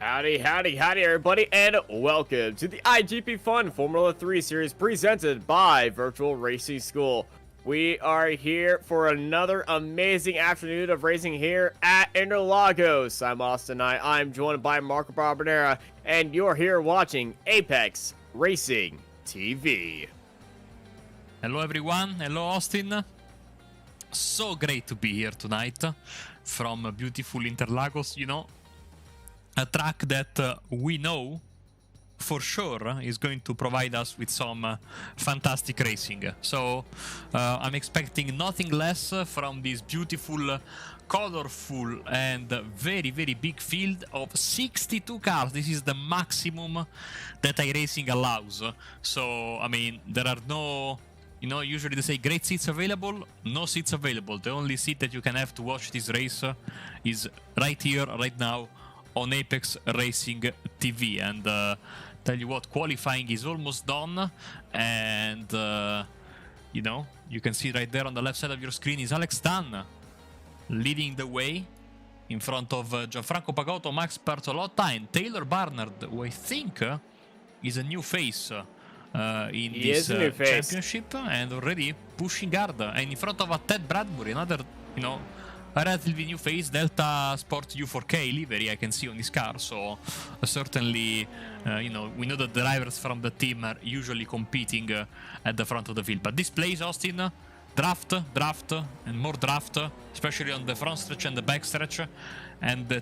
Howdy, howdy, howdy, everybody, and welcome to the iGPFun Formula 3 series presented by Virtual Racing School. We are here for another amazing afternoon of racing here at Interlagos. I'm Austin Knight. I'm joined by Marco Barbonera, and you're here watching Apex Racing TV. Hello, everyone. Hello, Austin. So great to be here tonight from beautiful Interlagos, you know. A track that we know for sure is going to provide us with some fantastic racing. So I'm expecting nothing less from this beautiful, colorful and very, very big field of 62 cars. This is the maximum that iRacing allows. So, I mean, there are no... You know, usually they say great seats available, no seats available. The only seat that you can have to watch this race is right here, right now, on Apex Racing TV. And tell you what, qualifying is almost done, and you know, you can see right there on the left side of your screen is Alex Dan leading the way in front of Gianfranco Pagotto, Max Bertolotta, and Taylor Barnard, who I think is a new face in this championship, and already pushing hard, and in front of a Ted Bradbury, another, you know, a relatively new face, Delta Sport U4K livery I can see on this car. So certainly, you know, we know that the drivers from the team are usually competing at the front of the field. But this place, Austin, draft, and more draft, especially on the front stretch and the back stretch, and the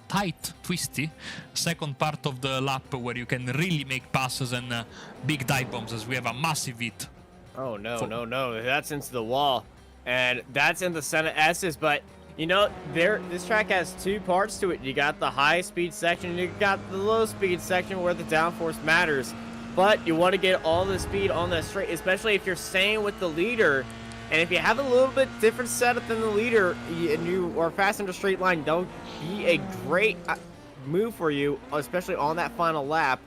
tight, twisty second part of the lap where you can really make passes and big dive bombs, as we have a massive hit. Oh, no, that's into the wall. And that's in the Senna S's, but you know, this track has two parts to it. You got the high speed section, and you got the low speed section where the downforce matters. But you want to get all the speed on the straight, especially if you're staying with the leader. And if you have a little bit different setup than the leader, and you are fast in the straight line, don't be a great move for you, especially on that final lap.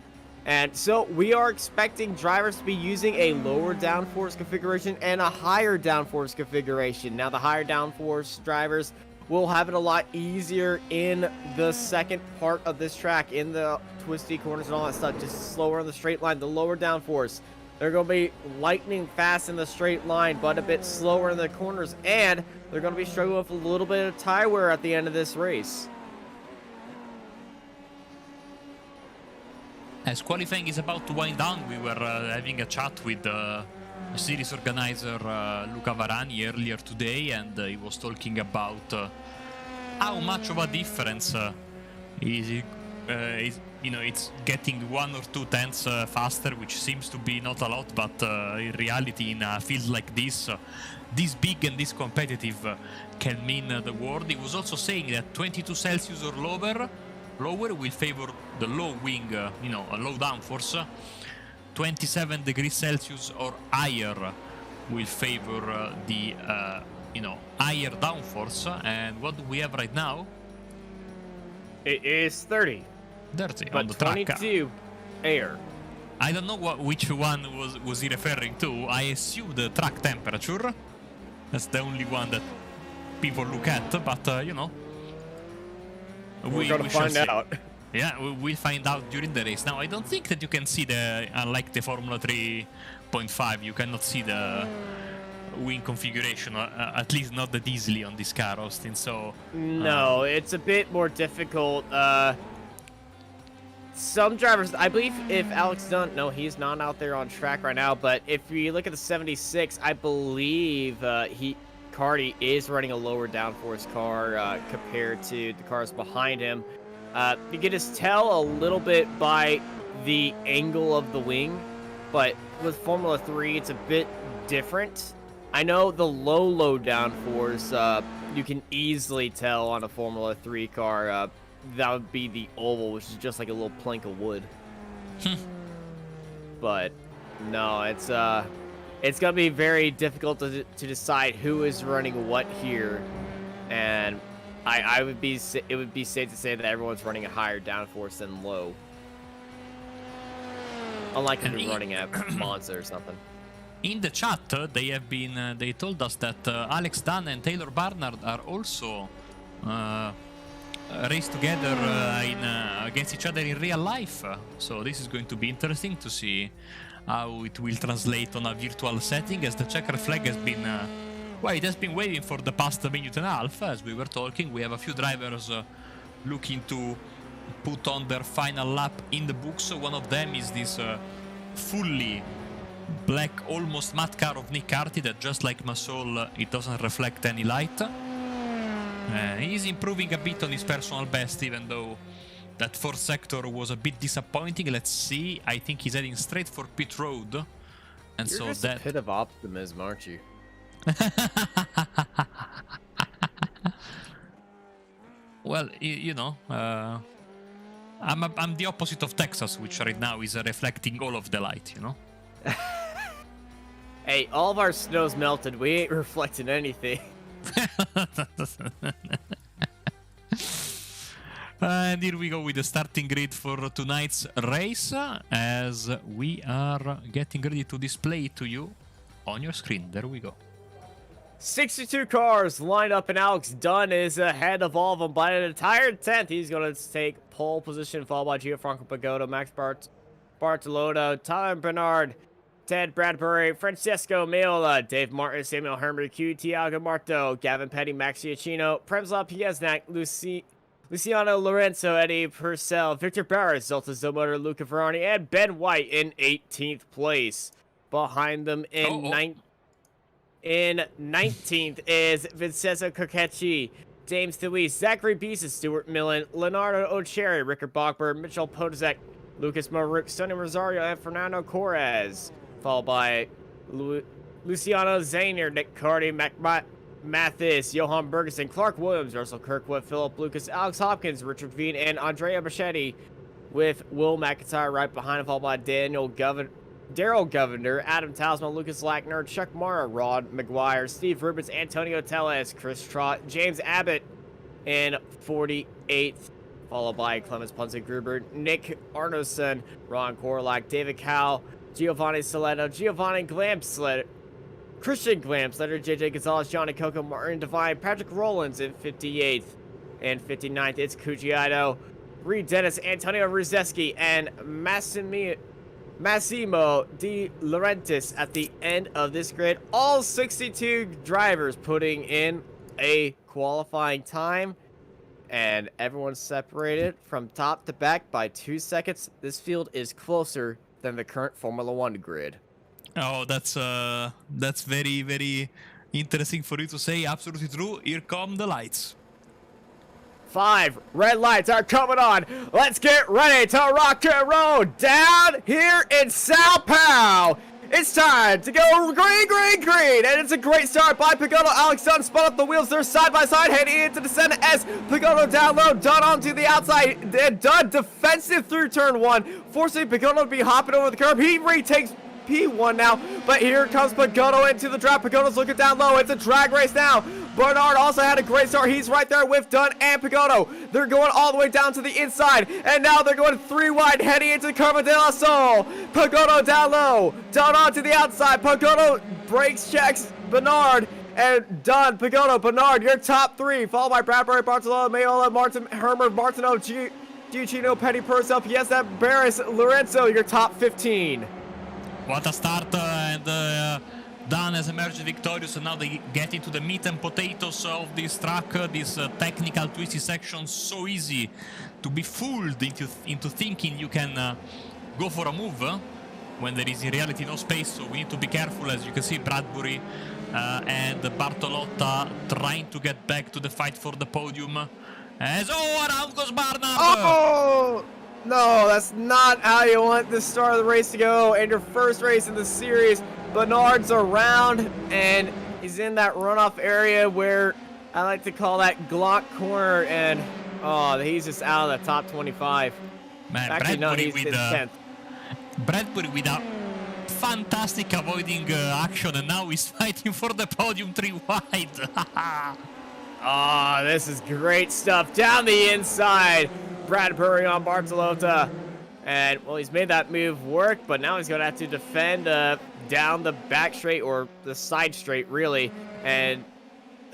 And so we are expecting drivers to be using a lower downforce configuration and a higher downforce configuration. Now, the higher downforce drivers will have it a lot easier in the second part of this track, in the twisty corners and all that stuff, just slower on the straight line. The lower downforce, they're going to be lightning fast in the straight line, but a bit slower in the corners, and they're going to be struggling with a little bit of tire wear at the end of this race. As qualifying is about to wind down, we were having a chat with the series organizer Luca Varani earlier today, and he was talking about how much of a difference is you know, it's getting 1 or 2 tenths faster, which seems to be not a lot, but in reality, in a field like this big and this competitive, can mean the world. He was also saying that 22 Celsius or lower will favor the low wing, you know, a low downforce. 27 degrees Celsius or higher will favor the, you know, higher downforce. And what do we have right now? It is 30. 30 but on the track. 22 air. I don't know which one was he referring to. I assume the track temperature. That's the only one that people look at, but you know, we're gonna find out. Yeah, we'll find out during the race. Now, I don't think that you can see the, unlike the Formula 3.5, you cannot see the wing configuration, at least not that easily on this car, Austin. So no, it's a bit more difficult. Some drivers, I believe, if Alex Dunn, no, he's not out there on track right now, but if you look at the 76, I believe Cardi is running a lower downforce car compared to the cars behind him. You can just tell a little bit by the angle of the wing, but with Formula 3, it's a bit different. I know the low downforce, you can easily tell on a Formula 3 car. That would be the oval, which is just like a little plank of wood. But no, it's gonna be very difficult to decide who is running what here, and it would be safe to say that everyone's running a higher downforce than low, unlike if you're running at Monza or something. In the chat, they told us that Alex Dan and Taylor Barnard are also race together against each other in real life. So this is going to be interesting to see how it will translate on a virtual setting, as the checkered flag has been, well, it has been waiting for the past minute and a half. As we were talking, we have a few drivers looking to put on their final lap in the books. One of them is this fully black, almost matte car of Nick Carty that, just like Masol, it doesn't reflect any light. He's improving a bit on his personal best, even though that fourth sector was a bit disappointing. Let's see. I think he's heading straight for pit road. And You're so just that... a pit of optimism, aren't you? Well, you know, I'm the opposite of Texas, which right now is reflecting all of the light, you know? Hey, all of our snow's melted. We ain't reflecting anything. And here we go with the starting grid for tonight's race, as we are getting ready to display to you on your screen. There we go. 62 cars lined up, and Alex Dunn is ahead of all of them by an entire 10th. He's going to take pole position, followed by Gianfranco Pagoda, Max Bartolotto, Tyler Bernard, Ted Bradbury, Francesco Meola, Dave Martin, Samuel Hermerique, Tiago Marto, Gavin Petty, Max Giacchino, Premslav Piesnak, Luciano Lorenzo, Eddie Purcell, Victor Barris, Zolta Zomotor, Luca Verani, and Ben White in 18th place. Behind them in 19th is Vincenzo Coquecci, James DeWeese, Zachary Beeson, Stuart Millen, Leonardo O'Cherry, Rickard Bogberg, Mitchell Podezek, Lucas Maruk, Sonny Rosario, and Fernando Correz. Followed by Luciano Zanier, Nick Carty, Mathis, Johan Bergeson, Clark Williams, Russell Kirkwood, Philip Lucas, Alex Hopkins, Richard Veen, and Andrea Bichetti, with Will McIntyre right behind him, followed by Daryl Governor, Adam Talisman, Lucas Lackner, Chuck Mara, Rod McGuire, Steve Rubens, Antonio Tellez, Chris Trott, James Abbott in 48th, followed by Clemens Ponce Gruber, Nick Arnoson, Ron Korlak, David Cow, Giovanni Saletto, Giovanni Glampsletter, Christian Glampsletter, JJ Gonzalez, Johnny Coco, Martin Devine, Patrick Rollins in 58th and 59th. It's Cucciato, Reed Dennis, Antonio Ruzeski, and Massimo Di Laurentiis at the end of this grid. All 62 drivers putting in a qualifying time, and everyone's separated from top to back by 2 seconds. This field is closer than the current Formula 1 grid. Oh, that's very, very interesting for you to say. Absolutely true. Here come the lights. 5 red lights are coming on. Let's get ready to rock and roll down here in Sao Paulo. It's time to go green, green, green. And it's a great start by Pagoda. Alex Dunn spun up the wheels. They're side by side heading into the center S. Pagoda down low. Dunn onto the outside. Dunn defensive through turn 1, forcing Pagoda to be hopping over the curb. He retakes P1 now, but here comes Pagoda into the drop. Pagoda's looking down low. It's a drag race now. Bernard also had a great start. He's right there with Dunn and Pagoda. They're going all the way down to the inside, and now they're going 3 wide, heading into Carmen de la Sol. Pagoda down low. Dunn onto the outside. Pagoda brakes, checks Bernard, and Dunn, Pagoda, Bernard, your top 3, followed by Bradbury, Bartolomeo, Mayola, Martin, Hermer, Martino, Giacchino, Petty, Purcell, Piesta, Barris, Lorenzo, your top 15. What a start, and Dan has emerged victorious, and now they get into the meat and potatoes of this track, this technical twisty section. So easy to be fooled into thinking you can go for a move when there is in reality no space. So we need to be careful. As you can see, Bradbury and Bartolotta trying to get back to the fight for the podium. Around goes Barnard! Oh! No, that's not how you want the start of the race to go. And your first race in the series, Bernard's around, and he's in that runoff area where I like to call that Glock corner, and he's just out of the top 25. Man, actually, no, he's 10th. Bradbury with a fantastic avoiding action, and now he's fighting for the podium 3 wide. This is great stuff. Down the inside. Bradbury on Bartolotta, and well, he's made that move work, but now he's gonna have to defend down the back straight, or the side straight really, and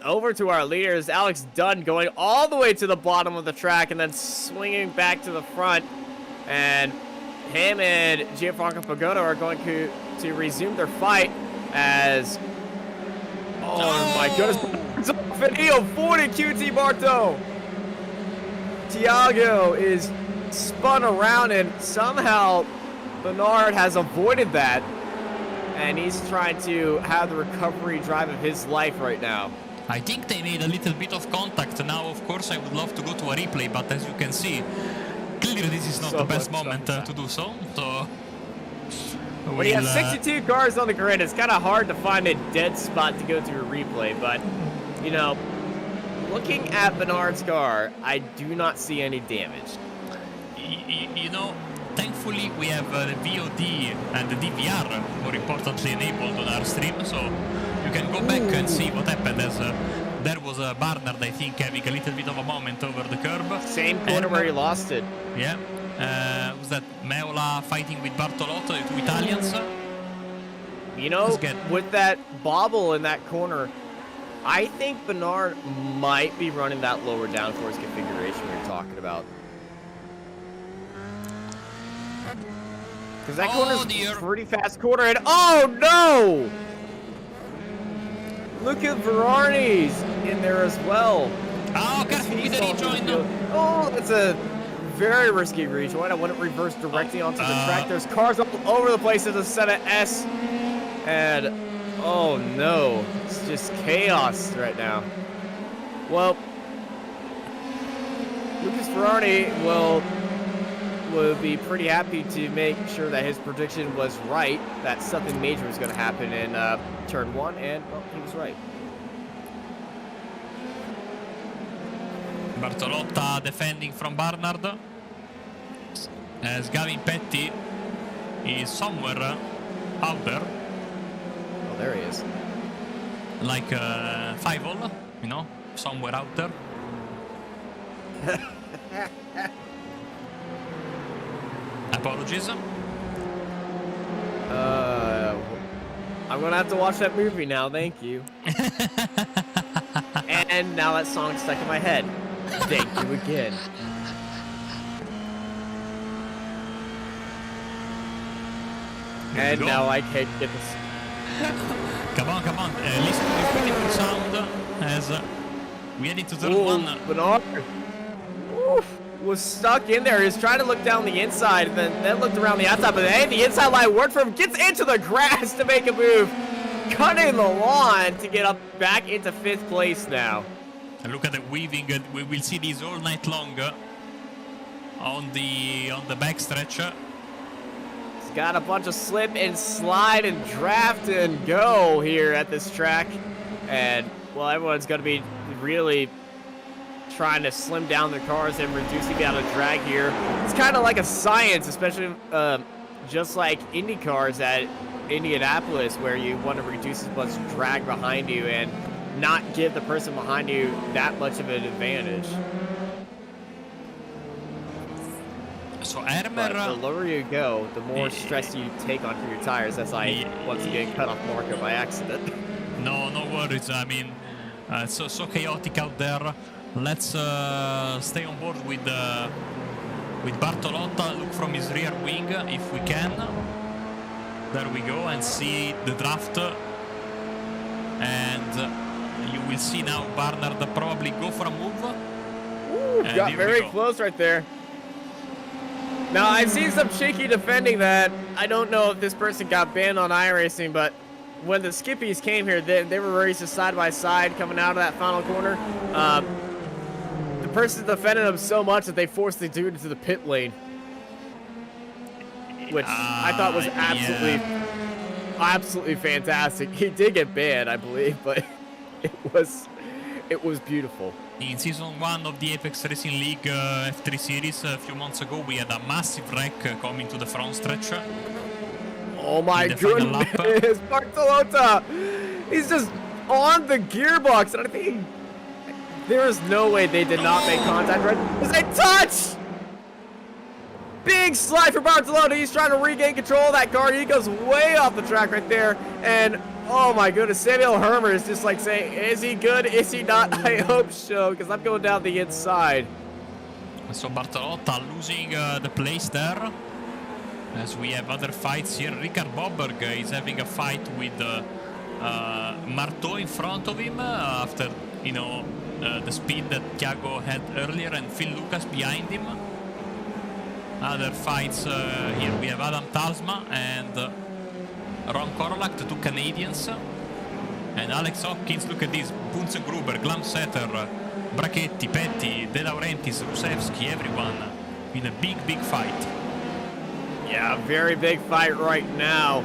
over to our leaders. Alex Dunn going all the way to the bottom of the track and then swinging back to the front. And him and Gianfranco Pagoda are going to resume their fight as... Oh my goodness. Video 40 QT Barto. Thiago is spun around and somehow Bernard has avoided that. And he's trying to have the recovery drive of his life right now. I think they made a little bit of contact. Now, of course, I would love to go to a replay, but as you can see, clearly this is not the best moment to do so. So, when you have 62 cars on the grid, it's kind of hard to find a dead spot to go to a replay. But, you know, looking at Bernard's car, I do not see any damage. You know, thankfully we have the VOD and the DVR, more importantly, enabled on our stream, so you can go back and see what happened as there was a Barnard, I think, having a little bit of a moment over the curb. Same corner where he lost it. Yeah. Was that Meola fighting with Bartolotto, two Italians? You know, with that bobble in that corner, I think Bernard might be running that lower downforce configuration we were talking about. Because that corner's a pretty fast corner, and oh no! Look at Vararni's in there as well. Oh, careful with the rejoin. Oh, that's a very risky rejoin. I wouldn't reverse directly onto the track. There's cars all over the place in the Senna S. And, oh no, it's just chaos right now. Well, Lucas Vararni will be pretty happy to make sure that his prediction was right, that something major was going to happen in turn 1, and well, he was right. Bartolotta defending from Barnard, as Gavin Petty is somewhere out there. Oh, there he is. Like 5-all, you know, somewhere out there. Apologies. I'm gonna have to watch that movie now, thank you. And now that song's stuck in my head. Thank you again. And now I can't get this. Come on, come on. Listen to this beautiful sound as we head into turn 1. Bernard was stuck in there. He was trying to look down the inside, and then looked around the outside, but hey, the inside line worked for him. Gets into the grass to make a move. Cutting the lawn to get up back into 5th place now. And look at the weaving. We will see these all night long on the backstretch. He's got a bunch of slip and slide and draft and go here at this track. And, well, everyone's going to be really trying to slim down their cars and reduce the amount of drag here. It's kind of like a science, especially just like Indy cars at Indianapolis, where you want to reduce as much drag behind you and not give the person behind you that much of an advantage. So Ermer, the lower you go, the more stress you take onto your tires, as I once again cut off Marco by accident. No worries. I mean, it's so chaotic out there. Let's stay on board with Bartolotta. Look from his rear wing if we can. There we go, and see the draft. And you will see now Barnard probably go for a move. Ooh, got very close right there. Now, I've seen some cheeky defending that. I don't know if this person got banned on iRacing, but when the Skippies came here, they were racing side by side coming out of that final corner. The person defended them so much that they forced the dude into the pit lane, which I thought was absolutely fantastic. He did get banned, I believe, but it was beautiful. In Season 1 of the Apex Racing League F3 Series a few months ago, we had a massive wreck coming to the front stretch. Oh my goodness, Bartolotta! He's just on the gearbox, and I think there is no way they did not make contact. Right? It was a touch! Big slide for Bartolotta. He's trying to regain control of that car. He goes way off the track right there, and Oh my goodness, Samuel Hermer is just like saying, is he good? Is he not? I hope so, because I'm going down the inside. So Bartolotta losing the place there. As we have other fights here, Ricard Boberg is having a fight with Marteau in front of him after, you know, the speed that Thiago had earlier, and Phil Lucas behind him. Other fights here, we have Adam Talsma and Ron Korolak, the two Canadians. And Alex Hopkins, look at this, Bunzengruber, Glamsetter, Brachetti, Petty, De Laurentiis, Rusevski, everyone in a big fight. Yeah, very big fight right now.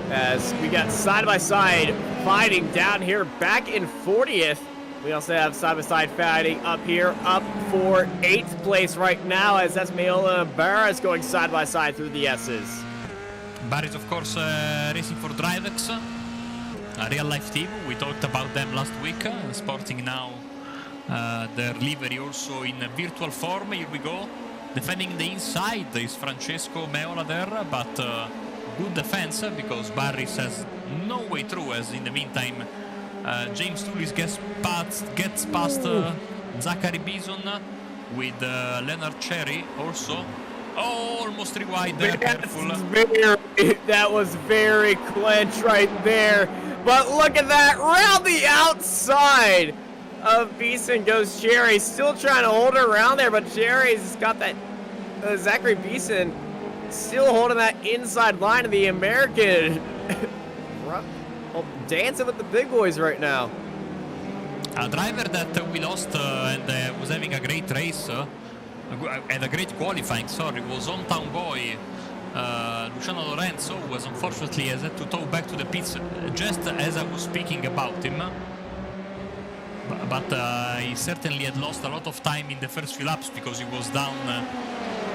As we got side-by-side fighting down here back in 40th. We also have side-by-side fighting up here, up for 8th place right now, as that's Meola and Barras going side-by-side through the S's. Barras, of course, racing for Drivex, a real-life team. We talked about them last week, sporting now their livery also in virtual form. Here we go. Defending the inside is Francesco Meola there, but good defense because Barris has no way through, as in the meantime James Tullis gets past Zachary Bison with Leonard Cherry also. Oh, almost re-wide there, careful. That was very clench right there. But look at that, round the outside of Beeson goes Cherry, still trying to hold her around there, but Cherry's got that, Zachary Beeson still holding that inside line of the American. Dancing with the big boys right now. A driver that we lost and was having a great race, and a great qualifying, sorry, was Hometown Boy, Luciano Lorenzo, who was unfortunately had to tow back to the pits just as I was speaking about him. But he certainly had lost a lot of time in the first few laps because he was down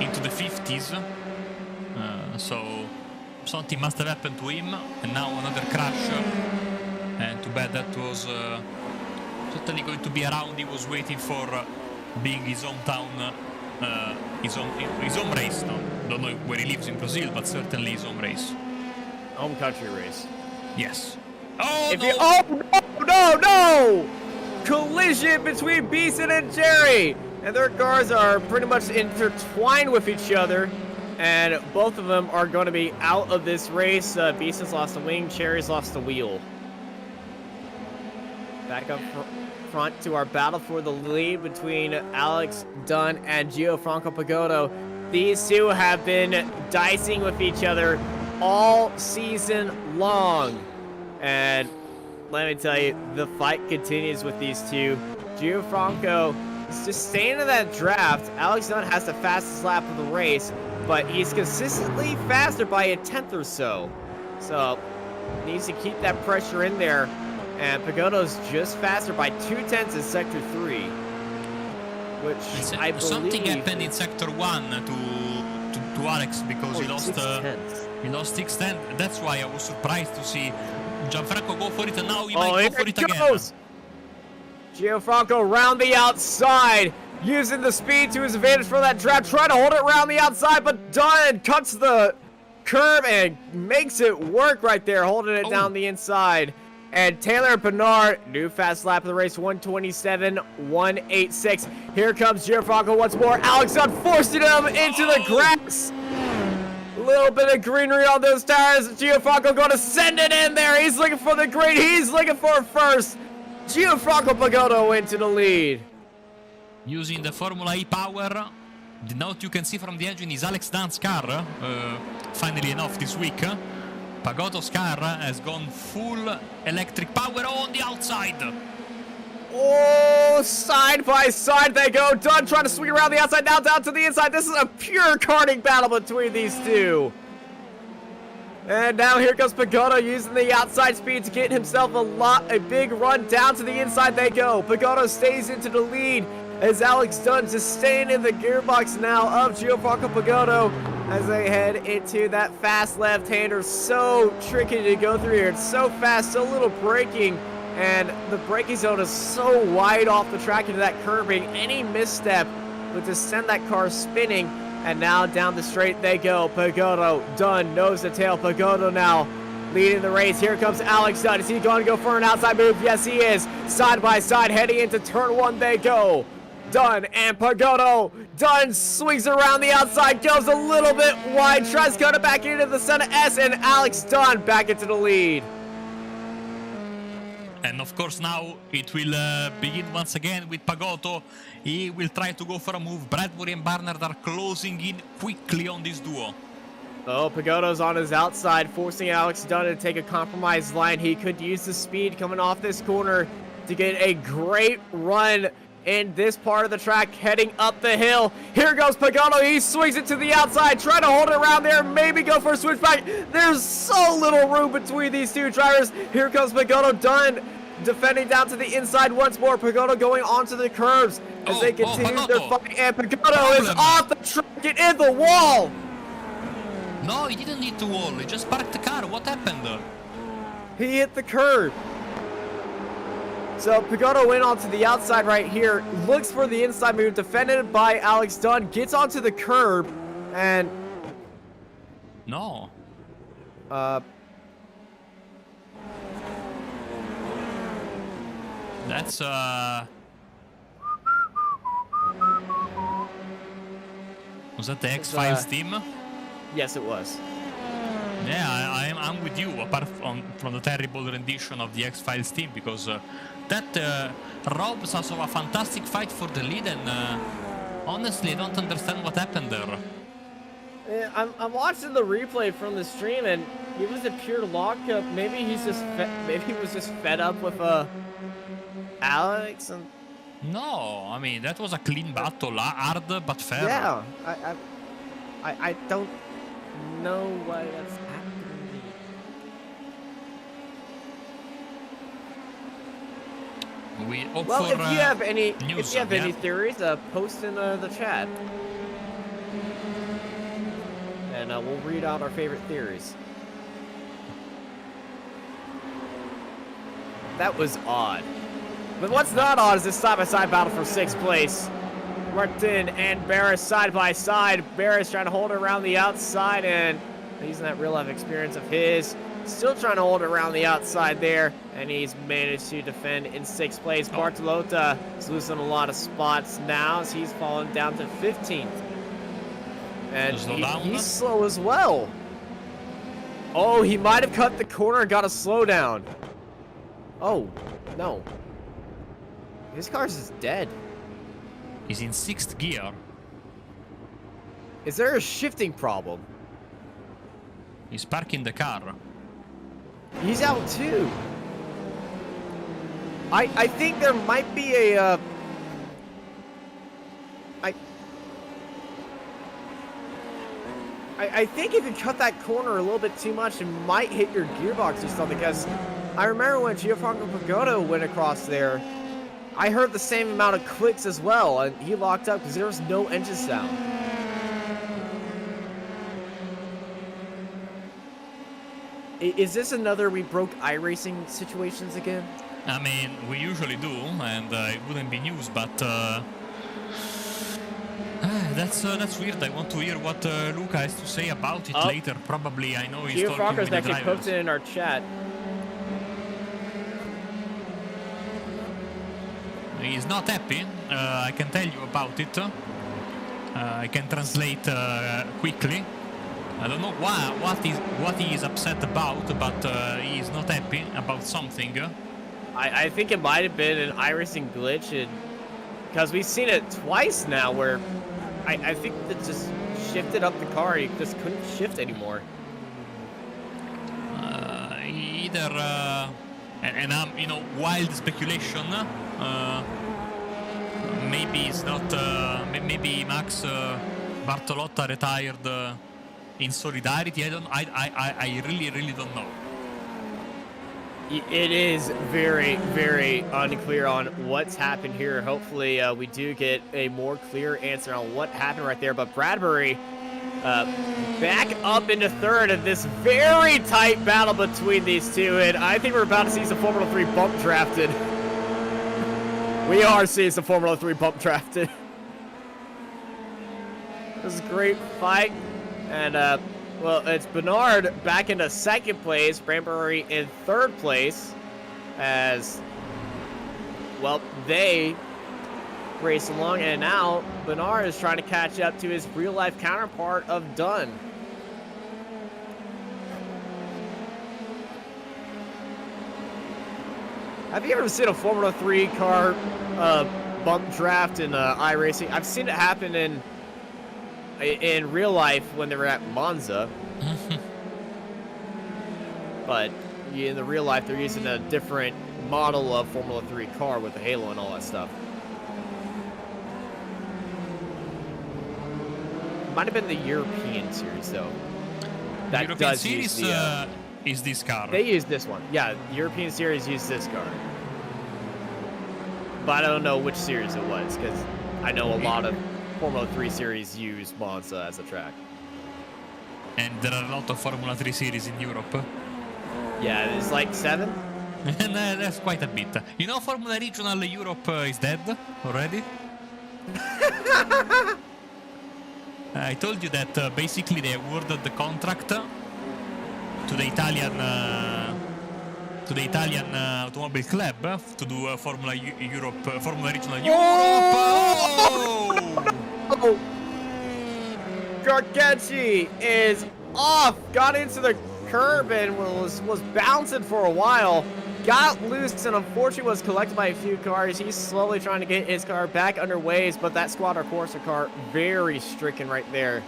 into the 50s. So something must have happened to him, and now another crash. And too bad, that was certainly going to be a round he was waiting for, being his hometown, his home race. No, don't know where he lives in Brazil, but certainly his home race. Home country race. Yes. Oh, if no! Oh, no! Collision between Beeson and Jerry, and their cars are pretty much intertwined with each other, and both of them are going to be out of this race. Beeson's lost the wing, Cherry's lost the wheel. Back up front to our battle for the lead between Alex Dunn and Gianfranco Pagotto. These two have been dicing with each other all season long, and let me tell you, the fight continues with these two. Gianfranco is just staying in that draft. Alex Dunn has the fastest lap of the race, but he's consistently faster by a 10th or so. So, needs to keep that pressure in there. And Pagotto's just faster by 2/10 in Sector 3. Which I believe... Something happened in Sector 1 to Alex because he lost 6/10. That's why I was surprised to see Gianfranco go for it, and now he might go for it again. Gianfranco round the outside, using the speed to his advantage for that draft, trying to hold it around the outside, but Dunn cuts the curb and makes it work right there, holding it down the inside. And Taylor Bernard, new fast lap of the race, 1:27.186. Here comes Gianfranco once more. Alex Dunn forcing him into the grass. A little bit of greenery on those tires. Gianfranco going to send it in there. He's looking for the green. He's looking for it first. Gianfranco Pagotto into the lead. Using the Formula E power. The note you can see from the engine is Alex Dunn's car. Finally enough this week. Pagotto's car has gone full electric power on the outside. Oh, side by side they go. Dunn trying to swing around the outside, now down to the inside. This is a pure karting battle between these two. And now here comes Pagotto using the outside speed to get himself a big run down to the inside they go. Pagotto stays into the lead as Alex Dunn just staying in the gearbox now of Gianfranco Pagotto as they head into that fast left-hander. So tricky to go through here. It's so fast, so little braking, and the braking zone is so wide off the track into that curbing. Any misstep would just send that car spinning. And now down the straight they go. Pagotto, Dunn, nose to tail. Pagotto now leading the race. Here comes Alex Dunn. Is he going to go for an outside move? Yes, he is. Side by side, heading into turn 1 they go. Dunn and Pagoto. Dunn swings around the outside, goes a little bit wide, tries to cut it back into the center S, and Alex Dunn back into the lead. And of course now it will begin once again with Pagoto. He will try to go for a move. Bradbury and Barnard are closing in quickly on this duo. Oh, Pagoto's on his outside, forcing Alex Dunn to take a compromised line. He could use the speed coming off this corner to get a great run in this part of the track, heading up the hill. Here goes Pagoto. He swings it to the outside, trying to hold it around there, maybe go for a switchback. There's so little room between these two drivers. Here comes Pagoto. Dunn defending down to the inside once more. Pagoto going onto the curves as they continue their fight, and Pagoto is off the track and in the wall. No, he didn't hit the wall. He just parked the car. What happened? He hit the curb. So Pagoto went onto the outside right here, looks for the inside move, defended by Alex Dunn, gets onto the curb, and... No. That's, Was that the X-Files team? Yes, it was. Yeah, I'm with you, apart from the terrible rendition of the X-Files team, because that robs us of a fantastic fight for the lead, and honestly, I don't understand what happened there. I'm watching the replay from the stream, and it was a pure lockup. Maybe he was just fed up with Alex. And no, I mean that was a clean battle, hard but fair. Yeah, I don't know why that's happening. We hope well, for, if you have any, news, any theories, post in the chat, and we'll read out our favorite theories. That was odd. But what's not odd is this side-by-side battle for 6th place. Martin and Barris side by side. Barris trying to hold it around the outside, and using that real-life experience of his. Still trying to hold it around the outside there, and he's managed to defend in 6th place. Bartolotta is losing a lot of spots now as he's fallen down to 15th. And he's slow as well. Oh, he might have cut the corner and got a slowdown. Oh, no. His car's just dead. He's in 6th gear. Is there a shifting problem? He's parking the car. He's out too. I think there might be a I think if you cut that corner a little bit too much, it might hit your gearbox or something, because I remember when Gianfranco Pagoto went across there, I heard the same amount of clicks as well, and he locked up because there was no engine sound. Is this another we broke iRacing situations again? I mean, we usually do, and it wouldn't be news, but that's weird. I want to hear what Luca has to say about it later. Probably, I know he's talking with the drivers. actually posted in our chat. He's not happy. I can tell you about it. I can translate quickly. I don't know what he is upset about, but he is not happy about something. I think it might have been an iRacing glitch, because we've seen it twice now where I think it just shifted up the car. He just couldn't shift anymore. Either and I'm, you know, wild speculation. Maybe it's not. Maybe Max Bartolotta retired in solidarity. I really don't know. It is very, very unclear on what's happened here. Hopefully, we do get a more clear answer on what happened right there. But Bradbury back up into 3rd in this very tight battle between these two. And I think we're about to see some Formula 3 bump drafted. We are seeing some Formula 3 bump drafted. This is a great fight. And Well, it's Bernard back into second place, Branbury in third place, as, well, they race along, and now Bernard is trying to catch up to his real-life counterpart of Dunn. Have you ever seen a Formula 3 car bump draft in iRacing? I've seen it happen in real life when they were at Monza. But in the real life, they're using a different model of Formula 3 car with the halo and all that stuff. Might have been the European series, though. The European series is this car. They use this one. Yeah, the European series used this car. But I don't know which series it was, because I know a lot of Formula 3 series use Monza as a track. And there are a lot of Formula 3 series in Europe. Yeah, it's like 7. And that's quite a bit. You know, Formula Regional Europe is dead already. I told you that basically they awarded the contract to the Italian automobile club to do Formula Europe, Formula Regional Europe. Oh! Gargetti is off, got into the curb and was bouncing for a while, got loose and unfortunately was collected by a few cars. He's slowly trying to get his car back under ways, but that Squadra Corsa car very stricken right there.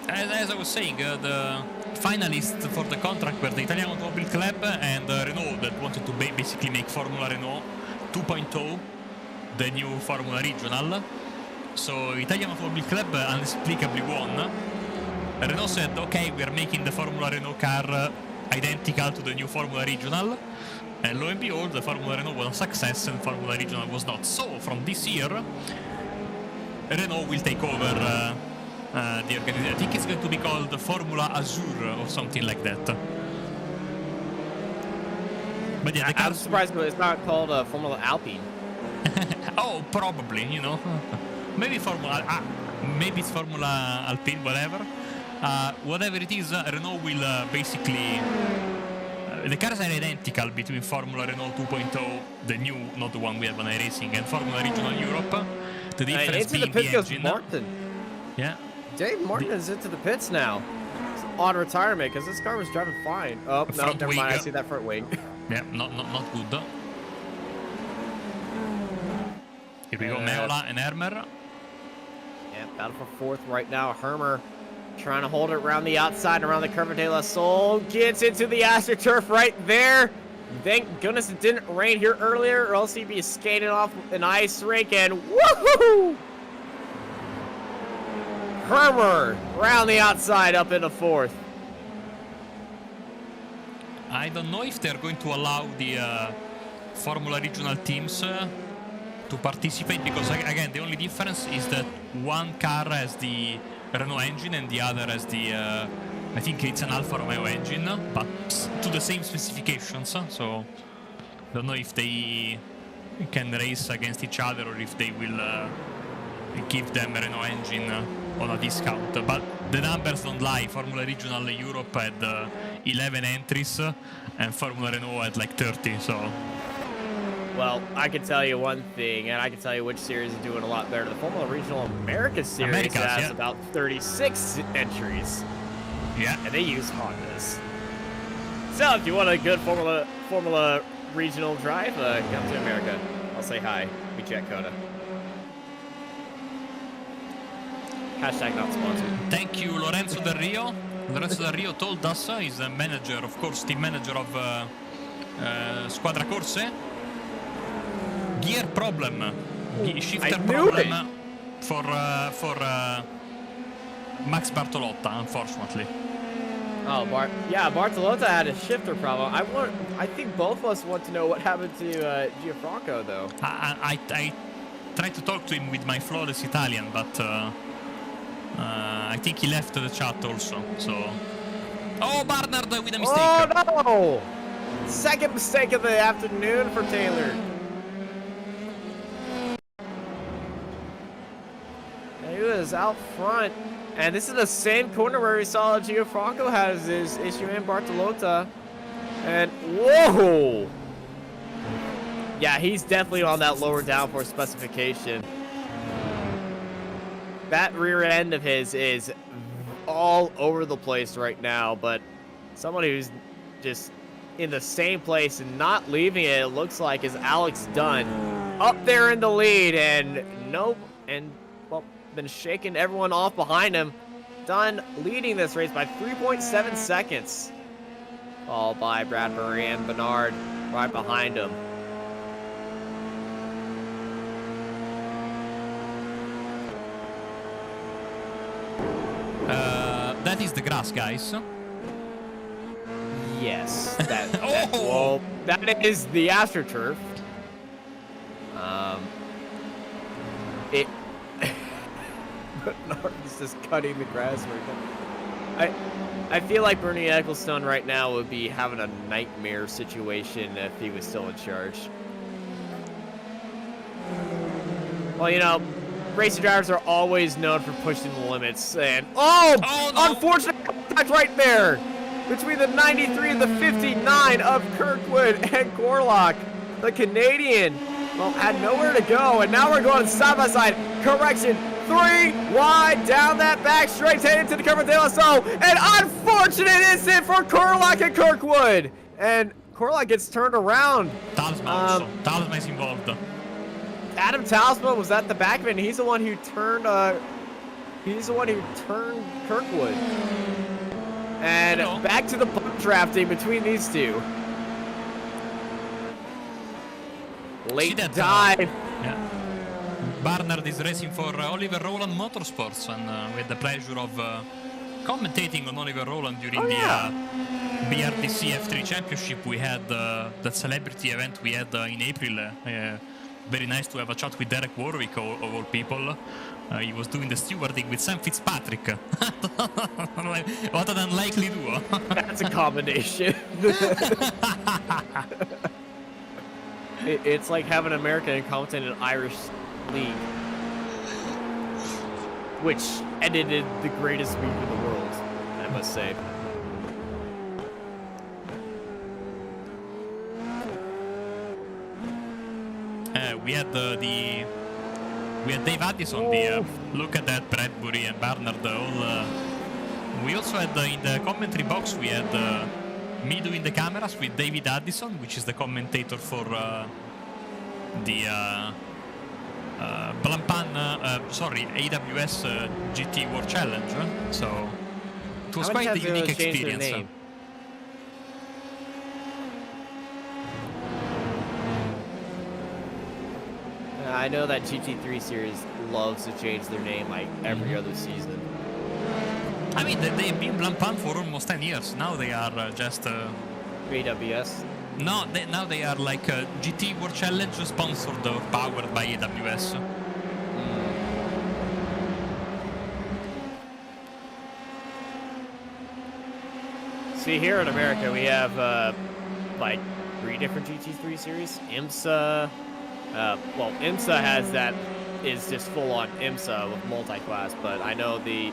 As I was saying, the finalists for the contract were the Italian Automobile Club and Renault, that wanted to basically make Formula Renault 2.0 the new Formula Regional. So Italian Automobile Club inexplicably won. Renault said, okay, we are making the Formula Renault car identical to the new Formula Regional. And lo and behold, the Formula Renault was a success and Formula Regional was not. So from this year, Renault will take over the organization. I think it's going to be called Formula Azur or something like that. But yeah, I'm surprised it's not called Formula Alpine. Oh, probably, you know. Maybe maybe it's Formula Alpine, whatever. Whatever it is, Renault will basically... the cars are identical between Formula Renault 2.0, the new, not the one we have on iRacing, and Formula Regional Europe. The difference being the engine. Martin. Yeah. Dave Martin is into the pits now. It's on retirement because this car was driving fine. Oh, no, never mind. I see that front wing. Yeah, not good. Here we go, Meola and Hermer. Yeah, battle for fourth right now. Hermer trying to hold it around the outside, around the Curva de la Sol. Gets into the AstroTurf right there. Thank goodness it didn't rain here earlier, or else he'd be skating off an ice rink, and woohoo! Hermer around the outside up into fourth. I don't know if they're going to allow the Formula Regional teams to participate, because again the only difference is that one car has the Renault engine and the other has the I think it's an Alfa Romeo engine, but to the same specifications, so don't know if they can race against each other or if they will give them a Renault engine on a discount. But the numbers don't lie. Formula Regional Europe had 11 entries and Formula Renault had like 30, so... Well, I can tell you one thing, and I can tell you which series is doing a lot better. The Formula Regional America series has about 36 entries. Yeah. And they use Hondas. So if you want a good Formula Regional drive, come to America. I'll say hi. We check Coda. Hashtag not sponsored. Thank you, Lorenzo Del Rio. Lorenzo Del Rio told us he's a manager, of course, team manager of Squadra Corse. Gear problem, shifter problem for Max Bartolotta, unfortunately. Oh, Bartolotta had a shifter problem. I think both of us want to know what happened to Gianfranco, though. I tried to talk to him with my flawless Italian, but I think he left the chat also. So, oh, Barnard with a mistake. Oh no! Second mistake of the afternoon for Taylor. He is out front. And this is the same corner where we saw Gianfranco has his issue in Bartolota. And whoa! Yeah, he's definitely on that lower downforce specification. That rear end of his is all over the place right now, but someone who's just in the same place and not leaving it, it looks like, is Alex Dunn. Up there in the lead, and nope, and well, been shaking everyone off behind him. Dunn leading this race by 3.7 seconds. Followed by Bradbury and Bernard right behind him. That is the grass, guys. Yes. Well, that is the AstroTurf. It. Bernard's just cutting the grass right now. I feel like Bernie Ecclestone right now would be having a nightmare situation if he was still in charge. Well, you know, racing drivers are always known for pushing the limits, and no. Unfortunate contact right there between the 93 and the 59 of Kirkwood and Corlock. The Canadian, well, had nowhere to go, and now we're going side by side. Correction, 3 wide down that back straight, heading to the Curva de la Sol. An unfortunate incident for Corlock and Kirkwood, and Corlock gets turned around. Talisman also. Talisman is involved. Adam Talisman was at the back of it, and he's the one who turned Kirkwood. And back to the bump drafting between these two. Late dive. Yeah. Barnard is racing for Oliver Rowland Motorsports, and with the pleasure of commentating on Oliver Rowland during the BRDC F3 Championship. We had that celebrity event we had in April. Very nice to have a chat with Derek Warwick, of all people. He was doing the stewarding with Sam Fitzpatrick. What an unlikely duo. That's a combination. It's like having an American commentate in an Irish league, which edited the greatest week in the world, I must say. We had Dave Addison. Look at that, Bradbury and Barnard. We also had in the commentary box, we had me doing the cameras with David Addison, which is the commentator for the AWS GT World Challenge. So it was quite a unique experience. I know that GT3 series loves to change their name like every other season. I mean, they've been Blancpain for almost 10 years. Now they are just... AWS? No, now they are like GT World Challenge, sponsored or powered by AWS. See, here in America, we have like 3 different GT3 series. IMSA... well, IMSA is just full-on IMSA with multi-class, but I know the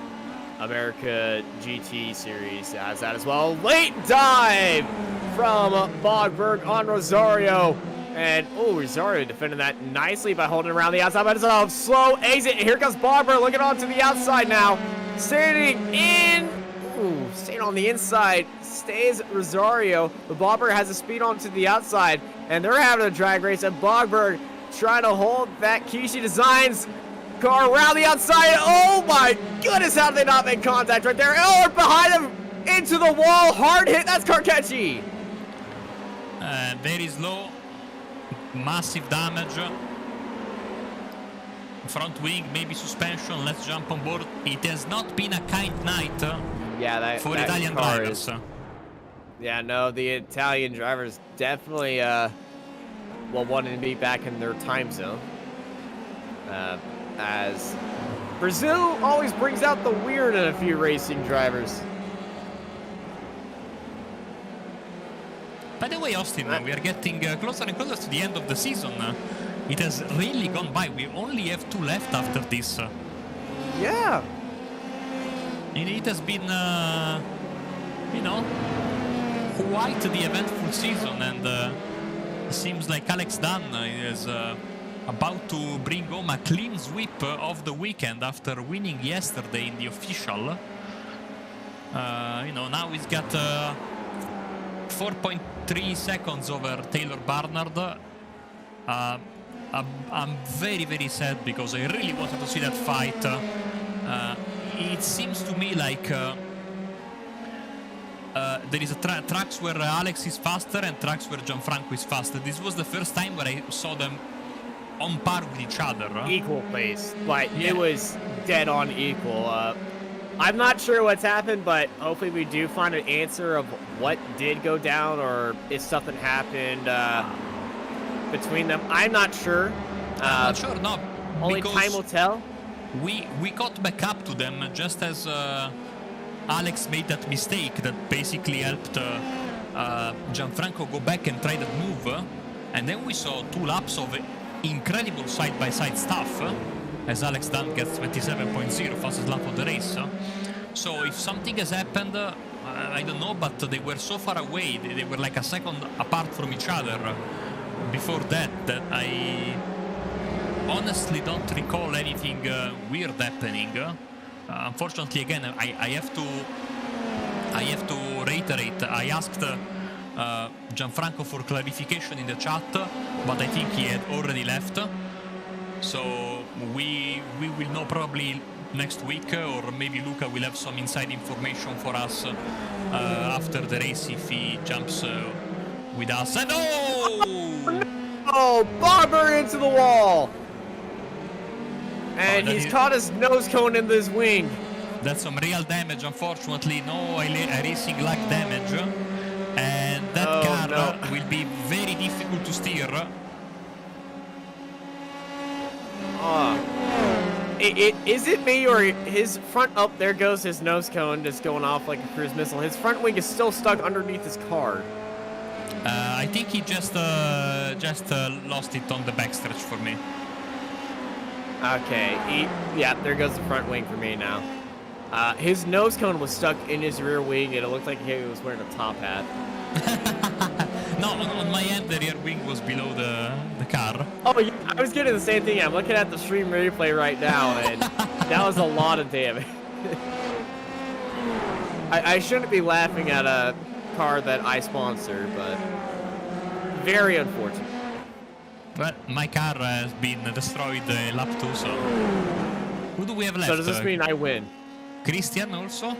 America GT series has that as well. Late dive from Bogberg on Rosario, and Rosario defending that nicely by holding around the outside, but it's a slow exit. Here comes Bogberg looking onto the outside now, staying on the inside. Stays Rosario, but Bogberg has a speed onto the outside, and they're having a drag race, and Bogberg trying to hold that Kishi Designs car around the outside. Oh my goodness, how did they not make contact right there? Oh, behind him, into the wall, hard hit. That's Carkechi. Very slow, massive damage. Front wing, maybe suspension. Let's jump on board. It has not been a kind night for Italian drivers. Yeah, no, the Italian drivers definitely wanting to be back in their time zone. As Brazil always brings out the weird in a few racing drivers. By the way, Austin, we are getting closer and closer to the end of the season. It has really gone by. We only have 2 left after this. Yeah. And it has been, you know, quite the eventful season, and it seems like Alex Dunn is about to bring home a clean sweep of the weekend after winning yesterday in the official. You know, now he's got 4.3 seconds over Taylor Barnard. I'm very, very sad because I really wanted to see that fight. It seems to me like there is tracks where Alex is faster and tracks where Gianfranco is faster. This was the first time where I saw them on par with each other. Equal pace. Like, yeah. It was dead on equal. I'm not sure what's happened, but hopefully we do find an answer of what did go down or if something happened between them. I'm not sure. I'm not sure, no. Only time will tell. We caught back up to them just as Alex made that mistake that basically helped Gianfranco go back and try that move. And then we saw 2 laps of incredible side-by-side stuff as Alex Dunn gets 27.0, fastest lap of the race. So if something has happened, I don't know, but they were so far away. They were like a second apart from each other before that I honestly don't recall anything weird happening. Unfortunately, again, I have to reiterate. I asked Gianfranco for clarification in the chat, but I think he had already left. So we will know probably next week, or maybe Luca will have some inside information for us after the race if he jumps with us. And oh, Barber into the wall! And he's caught his nose cone in this wing. That's some real damage, unfortunately. No iRacing lag damage. And that car will be very difficult to steer. Is it me or his front? Oh, there goes his nose cone just going off like a cruise missile. His front wing is still stuck underneath his car. I think he just lost it on the backstretch for me. Okay, yeah, there goes the front wing for me now. His nose cone was stuck in his rear wing, and it looked like he was wearing a top hat. No, on my end, the rear wing was below the car. Oh, yeah, I was getting the same thing. I'm looking at the stream replay right now, and that was a lot of damage. I shouldn't be laughing at a car that I sponsor, but very unfortunate. Well, my car has been destroyed lap 2, so... Who do we have left? So does this mean I win? Christian also?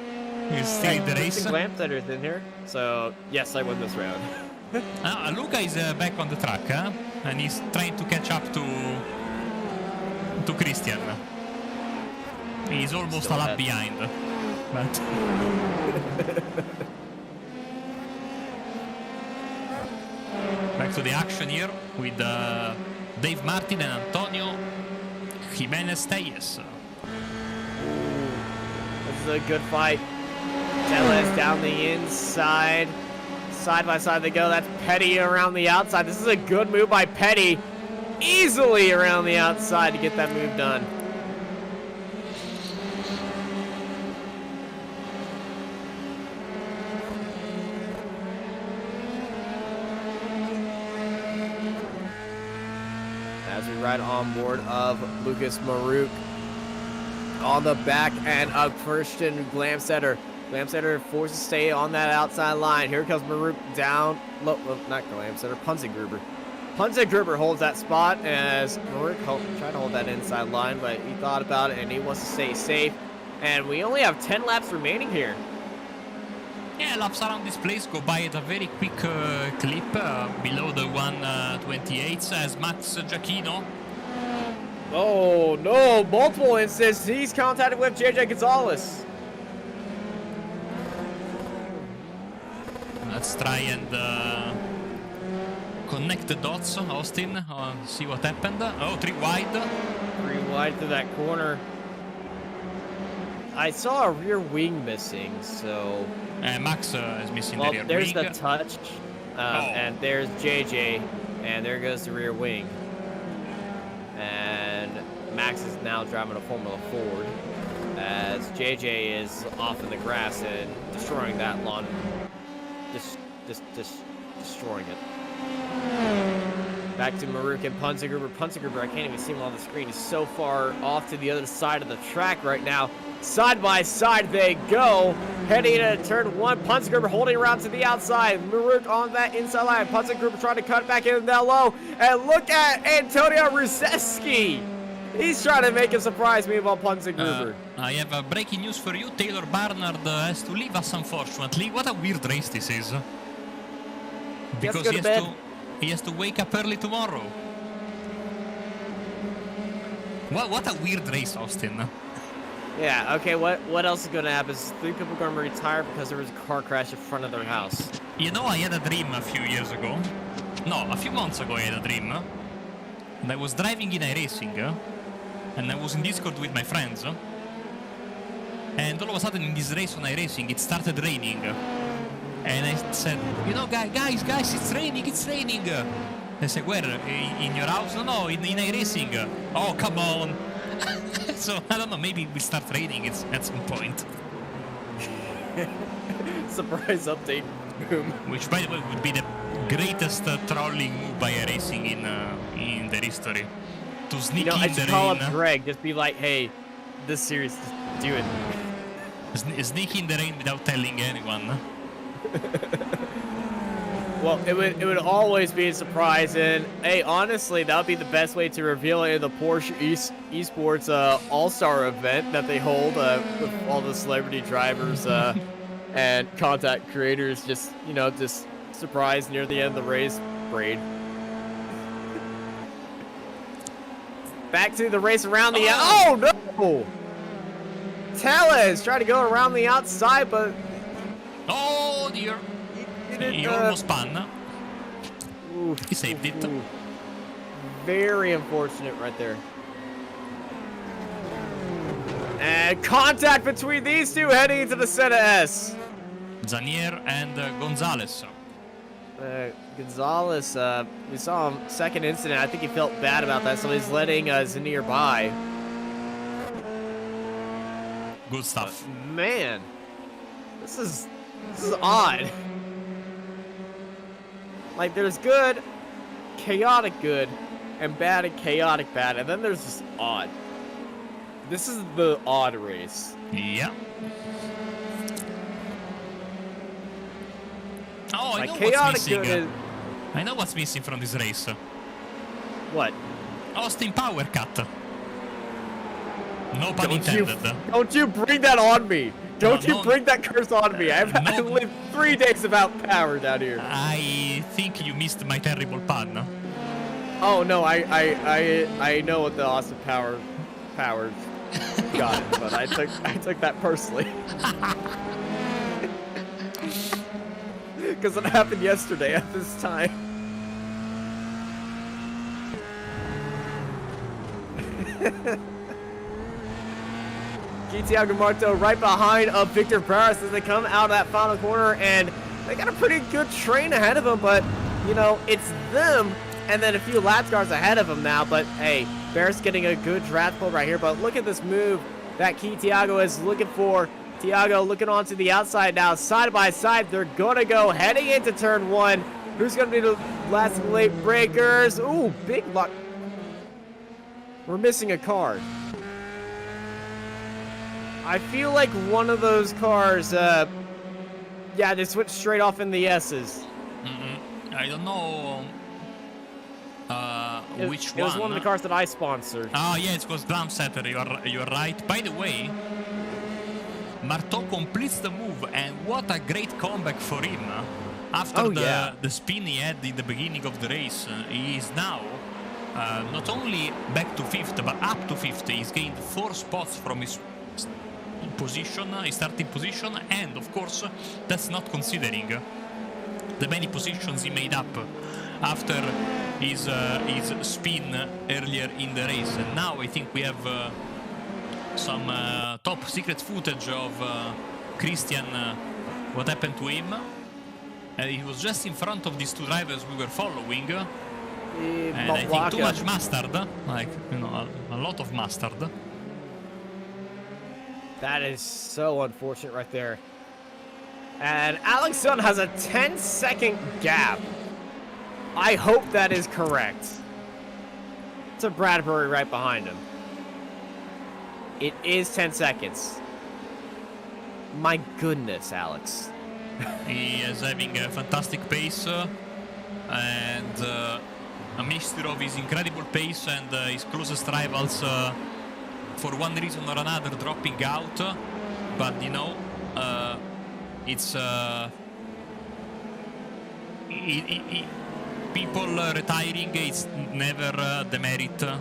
He's still in the race. Glamsetter's in here, so yes, I win this round. Luca is back on the track, and he's trying to catch up to Christian. He's almost still a lap behind, but... Back to the action here with Dave Martin and Antonio Jimenez-Tellez. This is a good fight. Tellez down the inside. Side by side they go. That's Petty around the outside. This is a good move by Petty. Easily around the outside to get that move done. As we ride on board of Lucas Maruk on the back end of Christian Glamsetter. Glamsetter forced to stay on that outside line. Here comes Maruk down. Low, not Glamsetter, Punzengruber. Punzengruber holds that spot as Maruk tried to hold that inside line, but he thought about it and he wants to stay safe. And we only have 10 laps remaining here. Yeah, laps around this place go by at a very quick clip, below the 1:28 as Max Giacchino. Oh no, multiple instances. He's contacted with JJ Gonzalez. Let's try and connect the dots, Austin, see what happened. Oh, 3 wide. 3 wide through that corner. I saw a rear wing missing, so... Max is missing the rear wing. There's the touch, and there's JJ, and there goes the rear wing. And Max is now driving a Formula Ford. as JJ is off in the grass and destroying that lawn. Just destroying it. Back to Maruk and Punzengruber. Punzengruber, I can't even see him on the screen. He's so far off to the other side of the track right now. Side by side they go. Heading into turn one. Punzengruber holding around to the outside. Maruk on that inside line. Punzengruber trying to cut back in down low. And look at Antonio Ruseski. He's trying to make a surprise move on Punzengruber. I have breaking news for you. Taylor Barnard has to leave us, unfortunately. What a weird race this is. Because he has to wake up early tomorrow. What a weird race, Austin. Yeah, okay, what else is going to happen is 3 people are going to retire because there was a car crash in front of their house. You know, I had a dream a few years ago. No, a few months ago I had a dream. And I was driving in iRacing. And I was in Discord with my friends. And all of a sudden in this race on iRacing, it started raining. And I said, you know, guys, it's raining. They said, where? In your house? No, in iRacing. Oh, come on. So, I don't know, maybe we start raining at some point. Surprise update. Boom. Which, by the way, would be the greatest trolling move by iRacing in their history. To sneak in the rain. I should call up Greg, just be like, hey, this series, just do it. Sneak in the rain without telling anyone. Well, it would always be a surprise, and hey, honestly, that would be the best way to reveal it in the Porsche Esports All-Star event that they hold with all the celebrity drivers and content creators. Just surprise near the end of the race parade. Back to the race around the oh no! Tellez trying to go around the outside, but oh dear. He almost spun. He saved it. Very unfortunate right there. And contact between these two heading into the Senna S. Zanier and Gonzalez. Gonzalez, we saw him second incident. I think he felt bad about that, so he's letting Zanier by. Good stuff. Man, this is odd. Like, there's good, chaotic good, and bad and chaotic bad, and then there's just odd. This is the odd race. Yeah. Oh, I like, know chaotic what's missing. Good is... I know what's missing from this race. What? Austin power cut. No pun intended. Don't you bring that on me. Don't you bring that curse on me. I lived 3 days without power down here. I think you missed my terrible pun. Oh no, I know what the awesome powers got it, but I took that personally. Because it happened yesterday at this time. Thiago Marto right behind Victor Barras as they come out of that final corner, and they got a pretty good train ahead of them, but it's them and then a few lap cars ahead of them now. But hey, Barras getting a good draft pull right here, but look at this move that Thiago is looking for. Thiago looking onto the outside now, side by side. They're gonna go heading into turn one. Who's gonna be the last late breakers? Ooh, big luck. We're missing a car. I feel like one of those cars, yeah, they switched straight off in the S's. I don't know which one. It was one of the cars that I sponsored. Oh, yeah, it was Glamsetter, you're right. By the way, Marteau completes the move, and what a great comeback for him. After the spin he had in the beginning of the race, he is now not only back to 5th, but up to 5th. He's gained 4 spots from his position, his starting position, and of course that's not considering the many positions he made up after his spin earlier in the race. And now I think we have some top secret footage of Christian, what happened to him. He was just in front of these 2 drivers we were following, and I think too much mustard, like a lot of mustard. That is so unfortunate right there. And Alex Dunn has a 10-second gap. I hope that is correct. To Bradbury right behind him. It is 10 seconds. My goodness, Alex. He is having a fantastic pace and a mixture of his incredible pace and his closest rivals for one reason or another dropping out. But you know, it's people retiring is never the merit to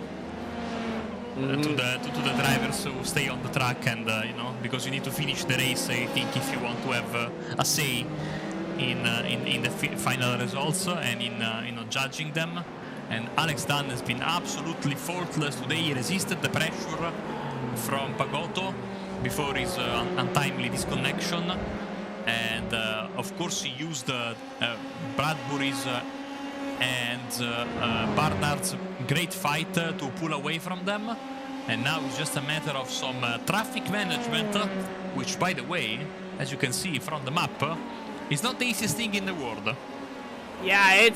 the drivers who stay on the track, and you know, because you need to finish the race, I think, if you want to have a say in the final results and in you know, judging them. And Alex Dunn has been absolutely faultless today. He resisted the pressure from Pagotto before his untimely disconnection, and of course he used Bradbury's and Barnard's great fight to pull away from them. And now it's just a matter of some traffic management, which, by the way, as you can see from the map, is not the easiest thing in the world. Yeah,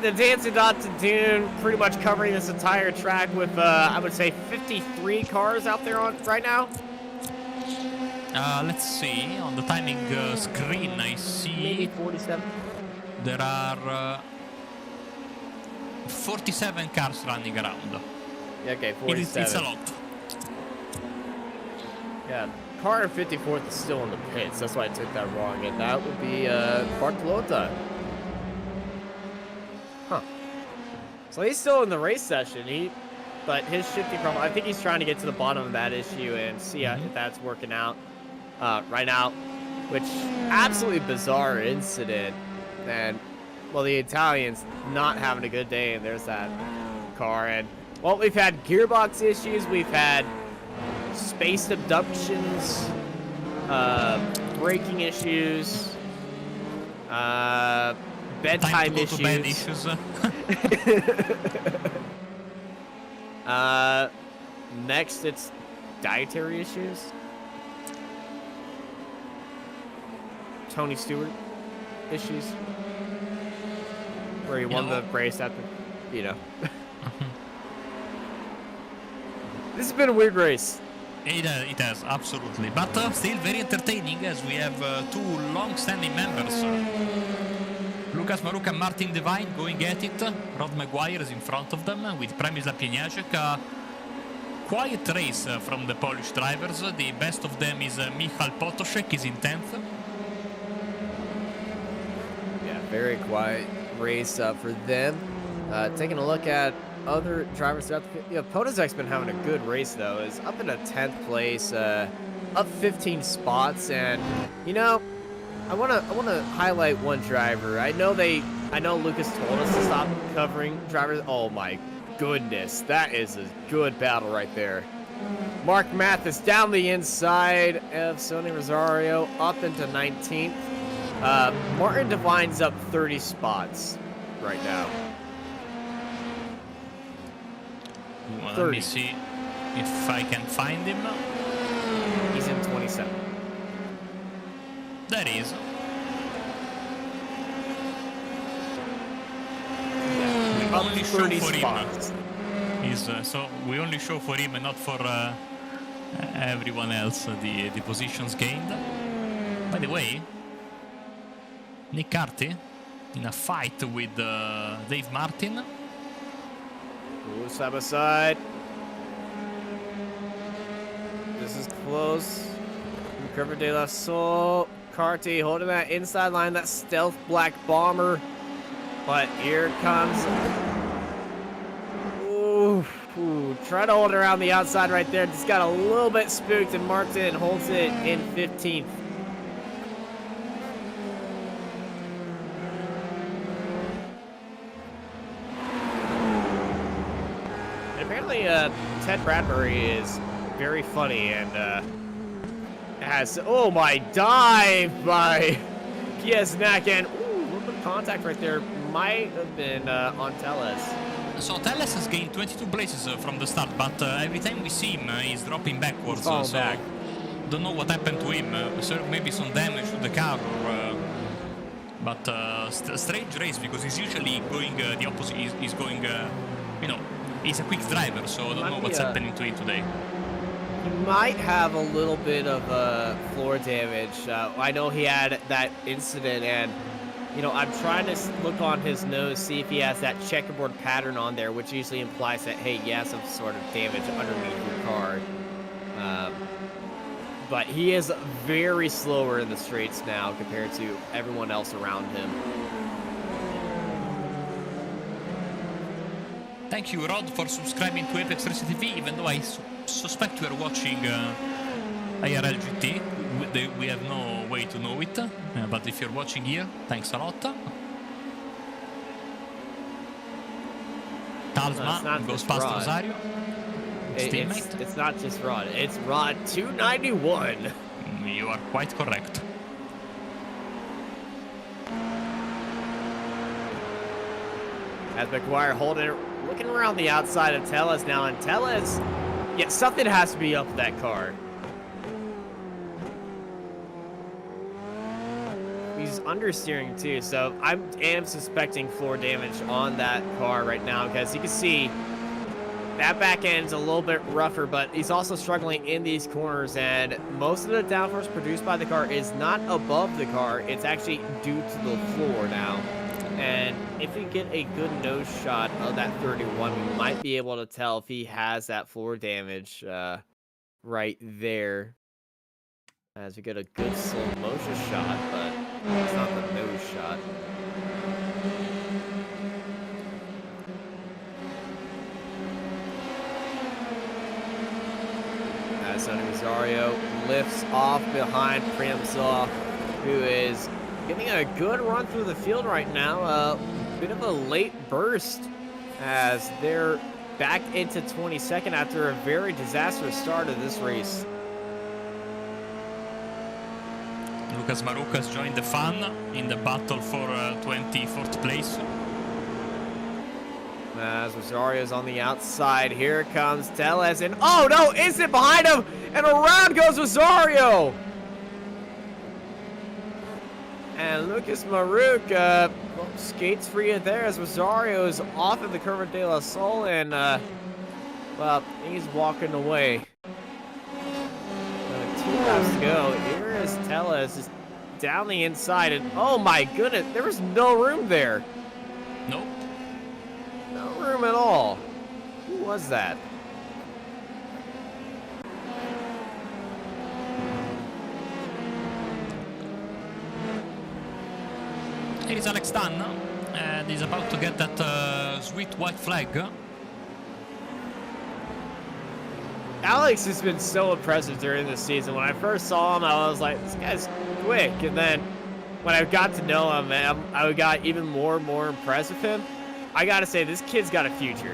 the Dancing Dots of Dune pretty much covering this entire track with, I would say, 53 cars out there on right now. Let's see, on the timing screen I see... Maybe 47. There are 47 cars running around. Yeah, okay, 47. It's a lot. Yeah, car 54th is still in the pits. That's why I took that wrong. And that would be Bartolota. Huh. So he's still in the race session. But his shifting problem, I think he's trying to get to the bottom of that issue and see if that's working out right now. Which, absolutely bizarre incident. And, well, the Italians not having a good day, and there's that car. And, well, we've had gearbox issues. We've had spaced abductions, braking issues, bedtime issues. Next, it's dietary issues. Tony Stewart issues, where he won the race after, you know. This has been a weird race. It has, absolutely. But still very entertaining, as we have two long-standing members. Lucas Maruca and Martin Devine going at it. Rod Maguire is in front of them with Przemysław Pieniaczek. Quiet race from the Polish drivers. The best of them is Michal Potoszek, is in 10th. Yeah, very quiet race for them. Taking a look at other drivers throughout the Potozek's been having a good race, though. Is up in a 10th place, up 15 spots, and you know, I wanna highlight one driver. I know Lucas told us to stop covering drivers. Oh my goodness, that is a good battle right there. Mark Mathis down the inside of Sonny Rosario, up into 19th. Martin Devine's up 30 spots right now. Well, let me see if I can find him. He's in 27. That is. We only show for him. So we only show for him and not for everyone else the positions gained. By the way, Nick Carty in a fight with Dave Martin. Ooh, side by side. This is close. Recover de la Sol. Carty holding that inside line, that stealth black bomber. But here it comes. Ooh, try to hold it around the outside right there. Just got a little bit spooked, and Martin holds it in 15th. Ted Bradbury is very funny and has, oh my, dive by Piesnak, and ooh, a little bit of contact right there might have been on Tellez. So Tellez has gained 22 places from the start, but every time we see him, he's dropping backwards. Falling back. don't know what happened to him. Maybe some damage to the car, but strange race because he's usually going the opposite. He's going, you know, he's a quick driver, so I don't know what's happening to him today. He might have a little bit of floor damage. I know he had that incident, and you know, I'm trying to look on his nose, see if he has that checkerboard pattern on there, which usually implies that, hey, he has some sort of damage underneath your car. But he is very slower in the straights now compared to everyone else around him. Thank you, Rod, for subscribing to Apex Racing TV, even though I suspect you are watching IRL GT. We have no way to know it, but if you're watching here, thanks a lot. Talsma goes past Rod. Rosario. It's not just Rod. It's Rod 291. You are quite correct. As McGuire holding it, looking around the outside of Tellez now, and Tellez, yeah, something has to be up with that car. He's understeering too, so I am suspecting floor damage on that car right now, because you can see that back end's a little bit rougher, but he's also struggling in these corners, and most of the downforce produced by the car is not above the car, it's actually due to the floor now. And if we get a good nose shot of that 31, we might be able to tell if he has that floor damage right there. As we get a good slow motion shot, but it's not the nose shot. As Sonny Rosario lifts off behind Premzov, who is getting a good run through the field right now. A bit of a late burst as they're back into 22nd after a very disastrous start of this race. Lucas Marucas joined the fun in the battle for 24th place. As Rosario's on the outside, here comes Tellez, and oh no, instant behind him, and around goes Rosario! And Lucas Maruca skates free of there as Rosario is off of the Curva de la Sol, and well, he's walking away. 2 laps to go. Here is Tellez just down the inside, and oh my goodness, there was no room there. Nope. No room at all. Who was that? Here is Alex Dunn, and he's about to get that sweet white flag. Alex has been so impressive during this season. When I first saw him, I was like, this guy's quick. And then when I got to know him, I got even more and more impressed with him. I gotta say, this kid's got a future.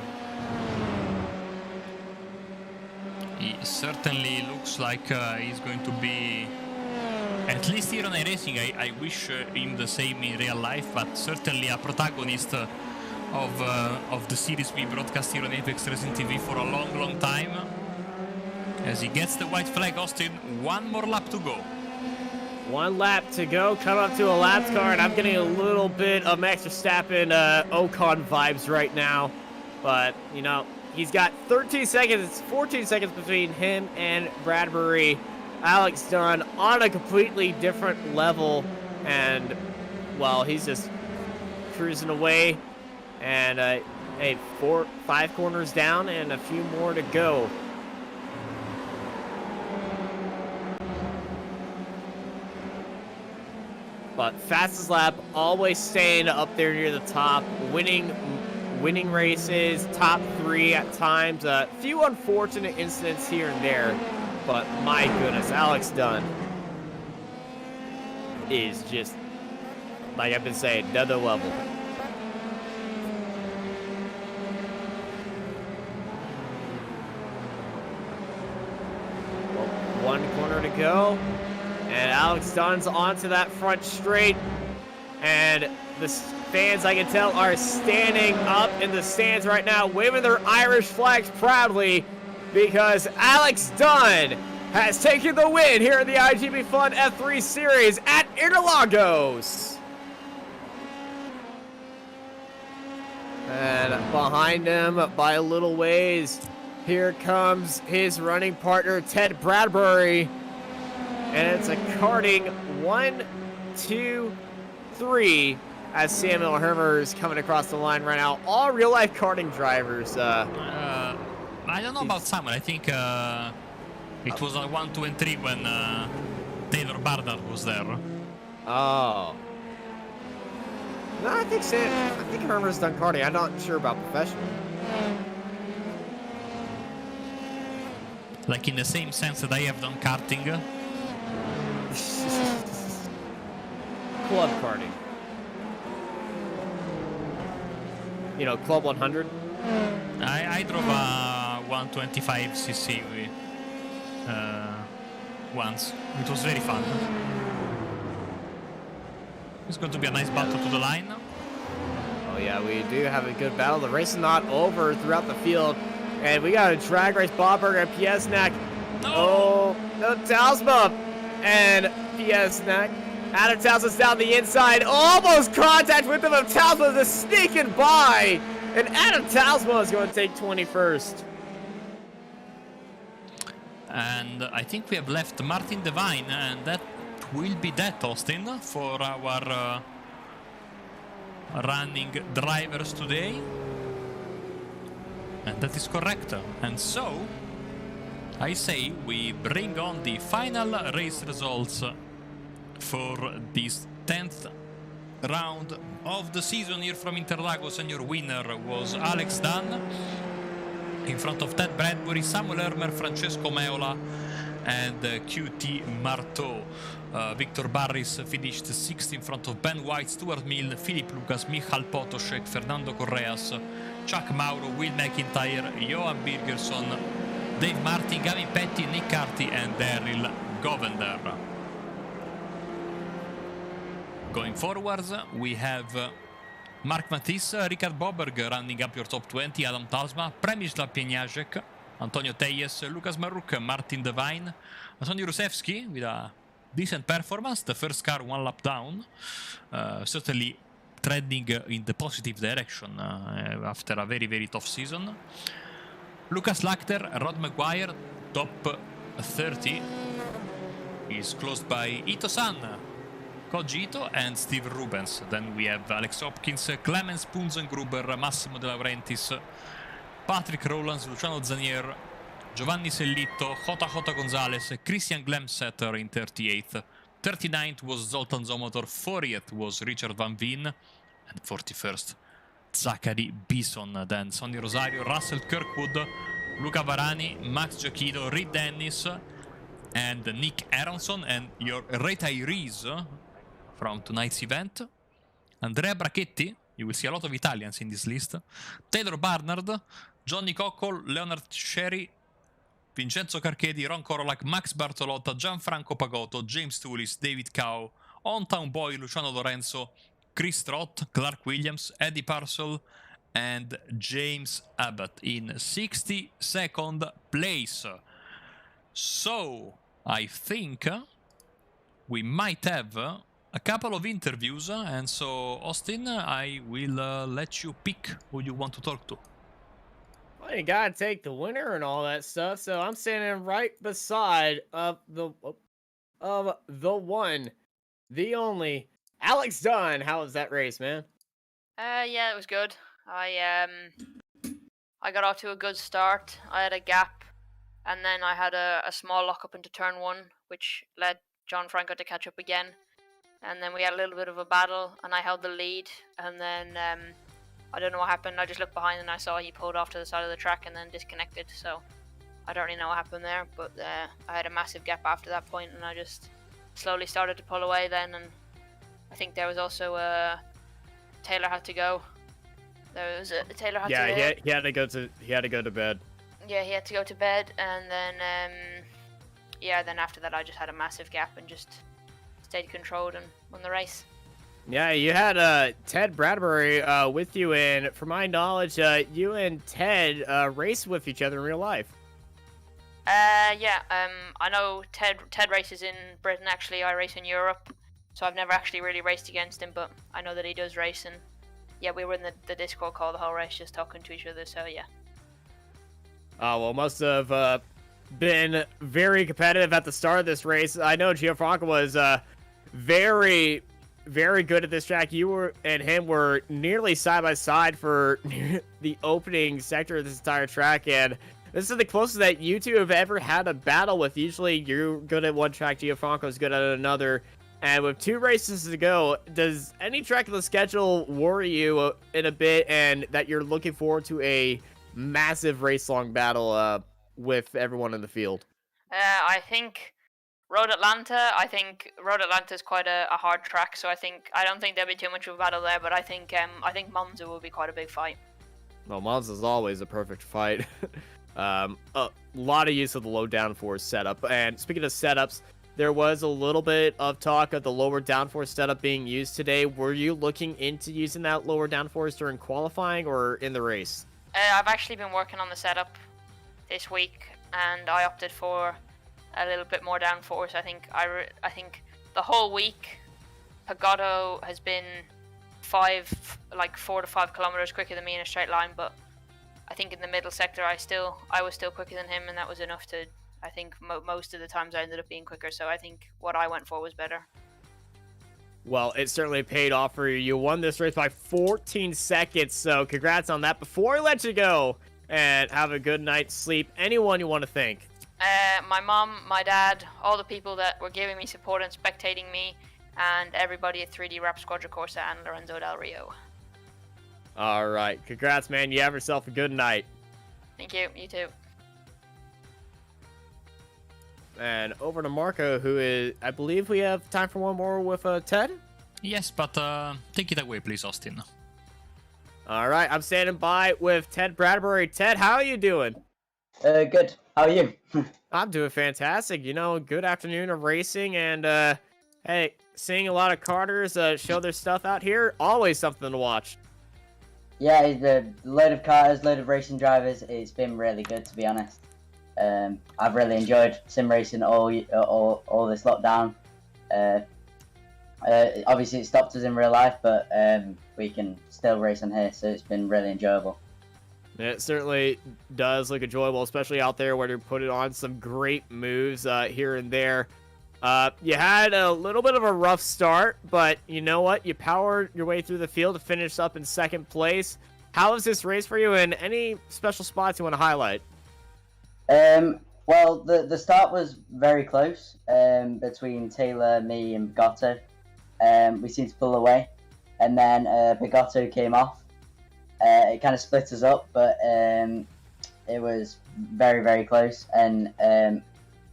He certainly looks like he's going to be, at least here on iRacing, I wish him the same in real life, but certainly a protagonist of the series we broadcast here on Apex Racing TV for a long, long time. As he gets the white flag, Austin, one more lap to go. 1 lap to go, come up to a lap car, and I'm getting a little bit of Max Verstappen Ocon vibes right now. But, you know, he's got 13 seconds, it's 14 seconds between him and Bradbury. Alex Dunn on a completely different level, and, well, he's just cruising away. And, hey, 5 corners down and a few more to go. But fastest lap, always staying up there near the top, winning races, top 3 at times. A few unfortunate incidents here and there, but my goodness, Alex Dunn is just, like I've been saying, another level. Well, 1 corner to go. And Alex Dunn's onto that front straight. And the fans, I can tell, are standing up in the stands right now, waving their Irish flags proudly, because Alex Dunn has taken the win here in the iGPFun-F3 series at Interlagos. And behind him, by a little ways, here comes his running partner, Ted Bradbury. And it's a karting 1, 2, 3 as Samuel Hermer is coming across the line right now. All real-life karting drivers. I don't know about Samuel. I think it was 1, 2, and 3 when Taylor Barnard was there. Oh. No, I think Hermer's done karting. I'm not sure about professional. Like in the same sense that I have done karting. Club karting. You know, Club 100. I drove a 125cc once. It was very fun. It's going to be a nice battle to the line. Oh yeah, we do have a good battle. The race is not over throughout the field. And we got a drag race, Bobberger and Piesnak. No. Oh, no, Talsma and Piesnak. Adam Talsma's down the inside. Almost contact with him. Talsma is sneaking by. And Adam Talsma is going to take 21st. And I think we have left Martin Devine, and that will be that, Austin, for our running drivers today. And that is correct. And so, I say we bring on the final race results for this 10th round of the season here from Interlagos, and your winner was Alex Dunn in front of Ted Bradbury, Samuel Hermer, Francesco Meola, and QT Marteau. Victor Barris finished 6th in front of Ben White, Stuart Mill, Philip Lucas, Michal Potoshek, Fernando Correas, Chuck Mauro, Will McIntyre, Johan Birgersson, Dave Martin, Gavin Petty, Nick Carty, and Daryl Govender. Going forwards, we have Mark Matisse, Richard Boberg running up your top 20, Adam Talsma, Przemysław Pieniażek, Antonio Teyes, Lucas Maruk, Martin Devine, Antonio Rusewski with a decent performance, the first car 1 lap down, certainly trending in the positive direction after a very, very tough season. Lucas Lachter, Rod Maguire, top 30, is closed by Ito-san, Koji Ito, and Steve Rubens. Then we have Alex Hopkins, Clemens Punzengruber, Massimo De Laurentiis, Patrick Rowlands, Luciano Zanier, Giovanni Sellitto, Jota Gonzalez, Christian Glemsetter in 38th. 39th was Zoltan Zomotor, 40th was Richard Van Veen, and 41st, Zachary Bison. Then Sonny Rosario, Russell Kirkwood, Luca Varani, Max Giacchino, Reed Dennis, and Nick Aronson, and your retirees from tonight's event: Andrea Brachetti, you will see a lot of Italians in this list, Taylor Barnard, Johnny Cockle, Leonard Sherry, Vincenzo Carchedi, Ron Korolak, Max Bartolotta, Gianfranco Pagotto, James Toulis, David Cow, On Town Boy, Luciano Lorenzo, Chris Trott, Clark Williams, Eddie Parcel, and James Abbott in 62nd place. So, I think we might have a couple of interviews, and so, Austin, I will let you pick who you want to talk to. Well, you gotta take the winner and all that stuff, so I'm standing right beside the one, the only, Alex Dunn. How was that race, man? Yeah, it was good. I got off to a good start. I had a gap, and then I had a small lock up into turn 1, which led John Franco to catch up again. And then we had a little bit of a battle, and I held the lead, and then I don't know what happened. I just looked behind and I saw he pulled off to the side of the track and then disconnected, so I don't really know what happened there, but I had a massive gap after that point, and I just slowly started to pull away then, and I think there was also Taylor had to go. There was Taylor had to. Yeah, he had to go to bed. Yeah, he had to go to bed, and then yeah, then after that I just had a massive gap and just stayed controlled and won the race. Yeah, you had Ted Bradbury with you, and from my knowledge, you and Ted raced with each other in real life. Yeah. I know Ted races in Britain. Actually, I race in Europe, so I've never actually really raced against him, but I know that he does race. And yeah, we were in the Discord call the whole race, just talking to each other. So yeah. Oh, well, must have been very competitive at the start of this race. I know Gianfranco was very, very good at this track. You and him were nearly side by side for the opening sector of this entire track, and this is the closest that you two have ever had a battle with. Usually you're good at one track, Gianfranco's good at another. And with 2 races to go, does any track of the schedule worry you in a bit, and that you're looking forward to a massive race-long battle with everyone in the field? I think Road Atlanta. I think Road Atlanta is quite a hard track, so I don't think there'll be too much of a battle there. But I think Monza will be quite a big fight. Well, Monza's always a perfect fight. A lot of use of the low downforce setup. And speaking of setups, there was a little bit of talk of the lower downforce setup being used today. Were you looking into using that lower downforce during qualifying or in the race? I've actually been working on the setup this week, and I opted for a little bit more downforce. I think the whole week, Pagotto has been 4 to 5 kilometers quicker than me in a straight line, but I think in the middle sector I was still quicker than him, and that was enough to. I think most of the times I ended up being quicker, so I think what I went for was better. Well, it certainly paid off for you. You won this race by 14 seconds, so congrats on that. Before I let you go and have a good night's sleep, anyone you want to thank? My mom, my dad, all the people that were giving me support and spectating me, and everybody at 3D Rap Squadra Corsa and Lorenzo Del Rio. All right. Congrats, man. You have yourself a good night. Thank you. You too. And over to Marco, who is, I believe we have time for one more with Ted. Yes, but take it away, please, Austin. All right, I'm standing by with Ted Bradbury. Ted, how are you doing? Good. How are you? I'm doing fantastic. You know, good afternoon of racing, and hey, seeing a lot of Carters show their stuff out here, always something to watch. Yeah, the load of cars, load of racing drivers. It's been really good, to be honest. I've really enjoyed sim racing all this lockdown. Obviously, it stopped us in real life, but we can still race on here, so it's been really enjoyable. It certainly does look enjoyable, especially out there where you're putting on some great moves here and there. You had a little bit of a rough start, but you know what? You powered your way through the field to finish up in 2nd place. How was this race for you, and any special spots you want to highlight? Well, the start was very close between Taylor, me, and Bigotto. We seemed to pull away, and then Bigotto came off. It kind of split us up, but it was very, very close. And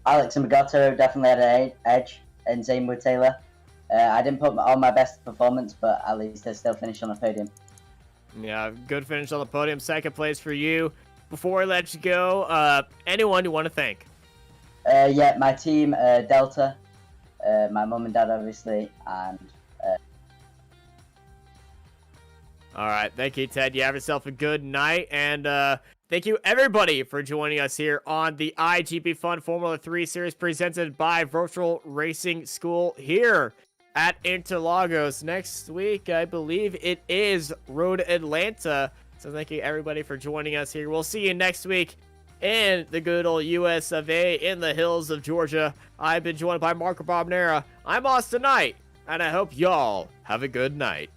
Alex and Bigotto definitely had an edge, and same with Taylor. I didn't put on my best performance, but at least I still finished on the podium. Yeah, good finish on the podium. 2nd place for you. Before I let you go, anyone you want to thank? Yeah, my team, Delta, my mum and dad, obviously, and... All right, thank you, Ted. You have yourself a good night, and thank you, everybody, for joining us here on the iGPFun Formula 3 series presented by Virtual Racing School here at Interlagos. Next week, I believe it is Road Atlanta. So thank you, everybody, for joining us here. We'll see you next week in the good old US of A in the hills of Georgia. I've been joined by Marco Bobnera. I'm Austin Knight, and I hope y'all have a good night.